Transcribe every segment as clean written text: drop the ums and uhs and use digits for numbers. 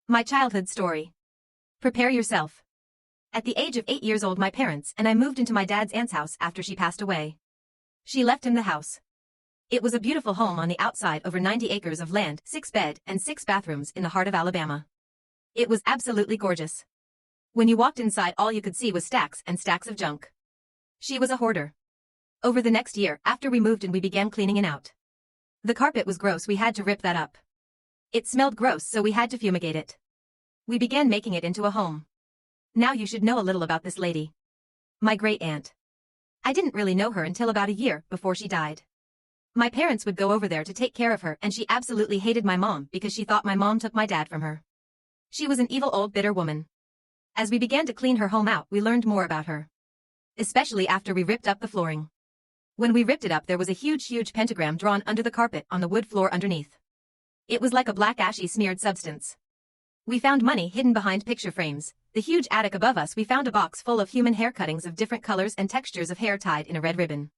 My childhood story. Prepare yourself. At the age of 8 years old, my parents and I moved into my dad's aunt's house after she passed away. She left him the house. It was a beautiful home on the outside, over 90 acres of land, 6-bed and 6 bathrooms in the heart of Alabama. It was absolutely gorgeous. When you walked inside, all you could see was stacks and stacks of junk. She was a hoarder. Over the next year, after we moved in, we began cleaning it out. The carpet was gross, we had to rip that up. It smelled gross, so we had to fumigate it. We began making it into a home. Now you should know a little about this lady. My great-aunt. I didn't really know her until about a year before she died. My parents would go over there to take care of her, and she absolutely hated my mom because she thought my mom took my dad from her. She was an evil old bitter woman. As we began to clean her home out, we learned more about her. Especially after we ripped up the flooring. When we ripped it up, there was a huge pentagram drawn under the carpet on the wood floor underneath. It was like a black ashy smeared substance. We found money hidden behind picture frames. The huge attic above us, we found a box full of human hair cuttings of different colors and textures of hair tied in a red ribbon.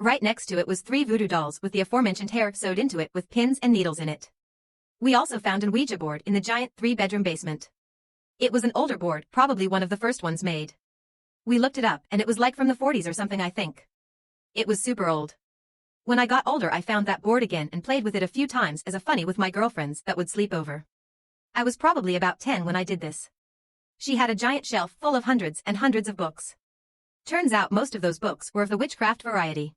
Right next to it was 3 voodoo dolls with the aforementioned hair sewed into it with pins and needles in it. We also found an Ouija board in the giant 3-bedroom basement. It was an older board, probably one of the first ones made. We looked it up, and it was like from the 40s or something, I think. It was super old. When I got older, I found that board again and played with it a few times as a funny with my girlfriends that would sleep over. I was probably about 10 when I did this. She had a giant shelf full of hundreds and hundreds of books. Turns out most of those books were of the witchcraft variety.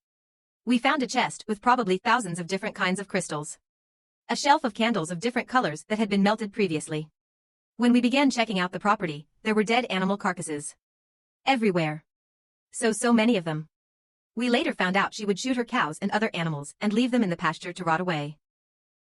We found a chest with probably thousands of different kinds of crystals. A shelf of candles of different colors that had been melted previously. When we began checking out the property, there were dead animal carcasses. Everywhere. So many of them. We later found out she would shoot her cows and other animals and leave them in the pasture to rot away.